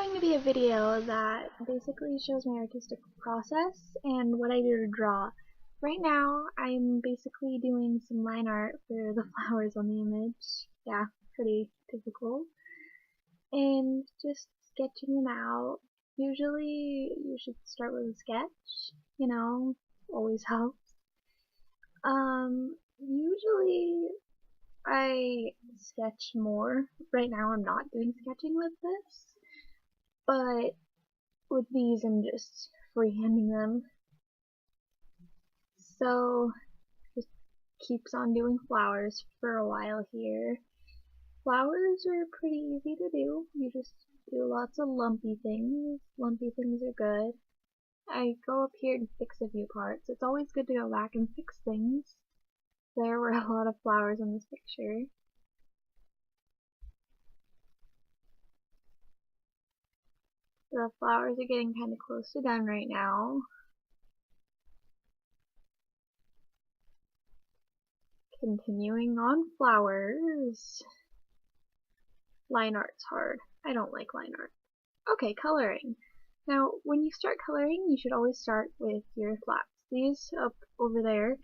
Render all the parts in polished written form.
going to be a video that basically shows my artistic process and what I do to draw. Right now, I'm basically doing some line art for the flowers on the image. Yeah, pretty typical. And just sketching them out. Usually, you should start with a sketch, always helps. Usually I sketch more. Right now I'm not doing sketching with this, but with these I'm just freehanding them. So just keeps on doing flowers for a while here. Flowers are pretty easy to do. You just do lots of lumpy things. Lumpy things are good. I go up here and fix a few parts. It's always good to go back and fix things. There were a lot of flowers in this picture. The flowers are getting kind of close to done right now. Continuing on flowers. Line art's hard. I don't like line art. Okay, coloring. Now, when you start coloring, you should always start with your flats. These up over there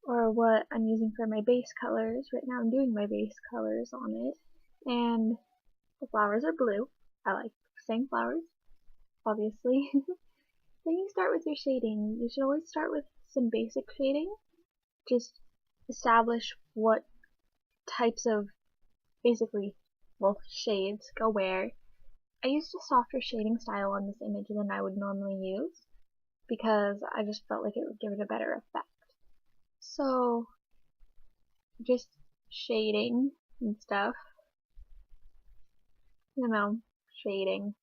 are what I'm using for my base colors. Right now I'm doing my base colors on it. And the flowers are blue. I like saying flowers, obviously. Then you start with your shading. You should always start with some basic shading. Just establish what types of, basically, shades go where. I used a softer shading style on this image than I would normally use because I just felt like it would give it a better effect. So, just shading and stuff. Shading.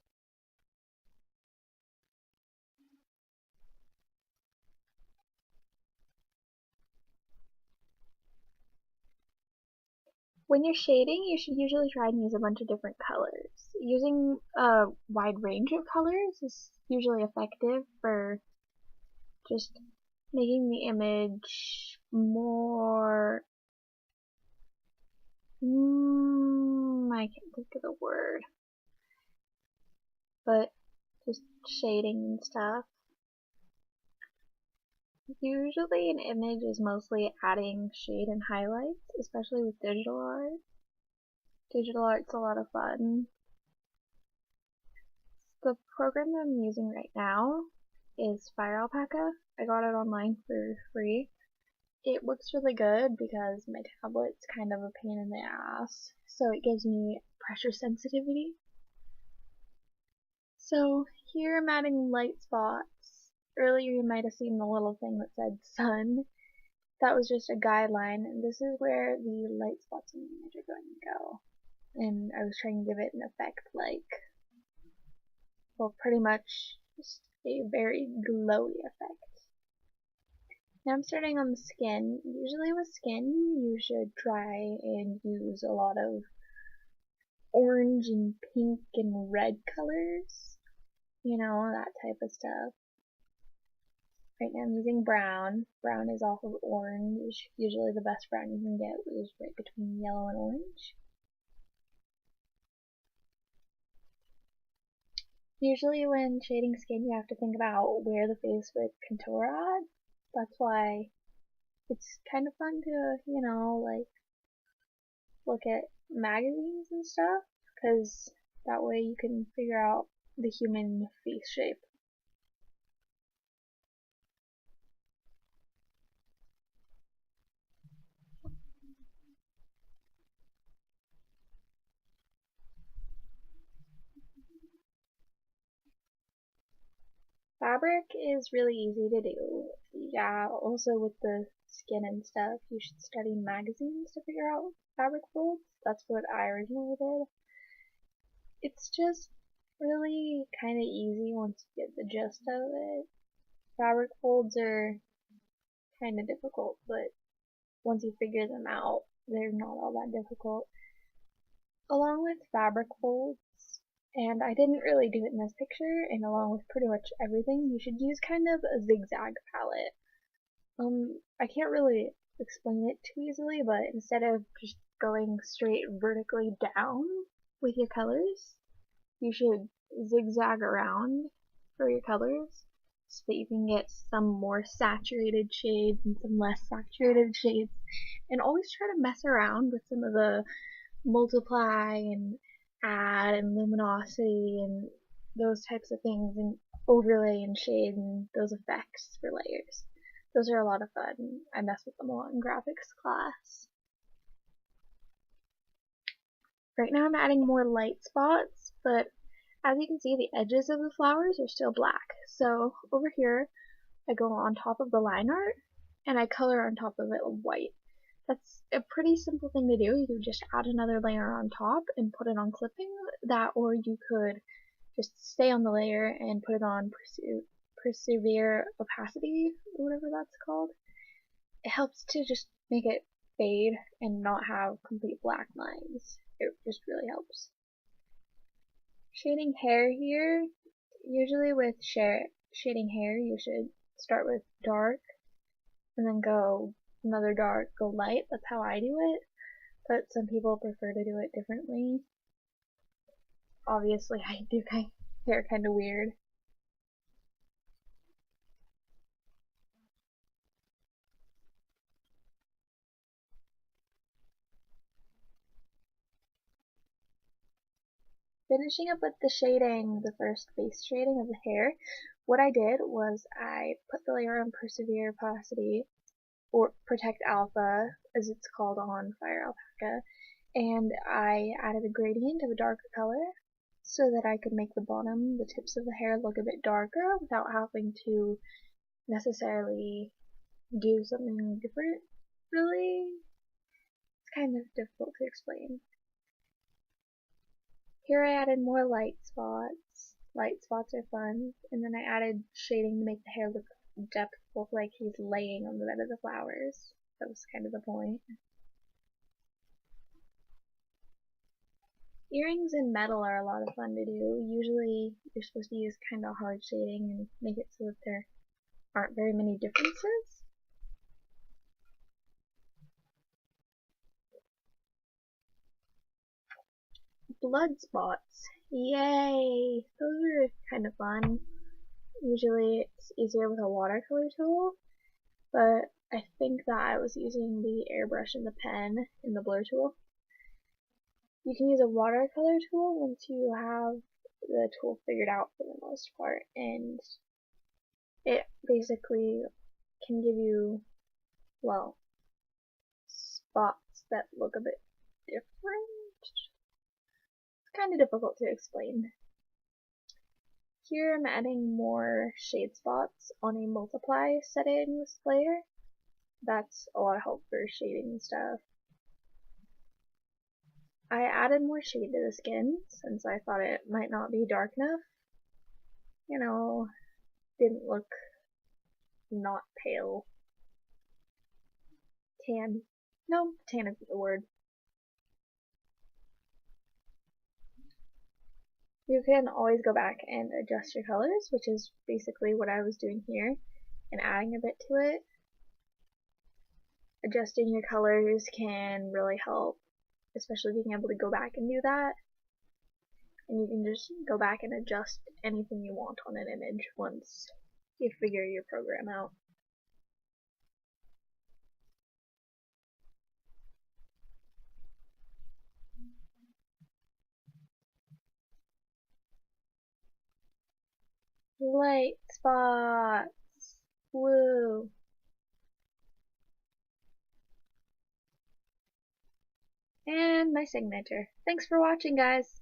When you're shading, you should usually try and use a bunch of different colors. Using a wide range of colors is usually effective for just making the image more... I can't think of the word. But just shading and stuff. Usually an image is mostly adding shade and highlights, especially with digital art. Digital art's a lot of fun. The program that I'm using right now is Fire Alpaca. I got it online for free. It works really good because my tablet's kind of a pain in the ass, so it gives me pressure sensitivity. So here I'm adding light spots. Earlier you might have seen the little thing that said sun. That was just a guideline, and this is where the light spots in the image are going to go. And I was trying to give it an effect like, well, pretty much just a very glowy effect. Now I'm starting on the skin. Usually with skin, you should try and use a lot of orange and pink and red colors. That type of stuff. Right now I'm using brown. Brown is off of orange. Usually the best brown you can get is right between yellow and orange. Usually when shading skin, you have to think about where the face would contour at. That's why it's kind of fun to, look at magazines and stuff, because that way you can figure out the human face shape. Fabric is really easy to do. Yeah, also with the skin and stuff, you should study magazines to figure out fabric folds. That's what I originally did. It's just really kind of easy once you get the gist of it. Fabric folds are kind of difficult, but once you figure them out, they're not all that difficult. Along with fabric folds, and I didn't really do it in this picture, and along with pretty much everything, you should use kind of a zigzag palette. I can't really explain it too easily, but instead of just going straight vertically down with your colors, you should zigzag around for your colors so that you can get some more saturated shades and some less saturated shades, and always try to mess around with some of the multiply and add and luminosity and those types of things, and overlay and shade and those effects for layers. Those are a lot of fun. I mess with them a lot in graphics class. Right now I'm adding more light spots, but as you can see, the edges of the flowers are still black. So over here, I go on top of the line art and I color on top of it white. That's a pretty simple thing to do. You could just add another layer on top and put it on clipping that, or you could just stay on the layer and put it on persevere opacity, or whatever that's called. It helps to just make it fade and not have complete black lines. It just really helps. Shading hair here, usually with shading hair you should start with dark and then go another dark, go light. That's how I do it, but some people prefer to do it differently. Obviously I do hair kind of weird. Finishing up with the shading, the first base shading of the hair, what I did was I put the layer on Persevere Opacity, or Protect Alpha, as it's called on Fire Alpaca, and I added a gradient of a darker color so that I could make the bottom, the tips of the hair, look a bit darker without having to necessarily do something different, really. It's kind of difficult to explain. Here I added more light spots. Light spots are fun. And then I added shading to make the hair look depthful, like he's laying on the bed of the flowers. That was kind of the point. Earrings in metal are a lot of fun to do. Usually you're supposed to use kind of hard shading and make it so that there aren't very many differences. Blood spots. Yay! Those are kind of fun. Usually it's easier with a watercolor tool, but I think that I was using the airbrush and the pen in the blur tool. You can use a watercolor tool once you have the tool figured out for the most part, and it basically can give you, well, spots that look a bit different. It's kind of difficult to explain. Here I'm adding more shade spots on a multiply settings layer. That's a lot of help for shading and stuff. I added more shade to the skin since I thought it might not be dark enough. You know, didn't look not pale. Tan. No, tan isn't the word. You can always go back and adjust your colors, which is basically what I was doing here, and adding a bit to it. Adjusting your colors can really help, especially being able to go back and do that. And you can just go back and adjust anything you want on an image once you figure your program out. Light spots! Woo! And my signature. Thanks for watching, guys!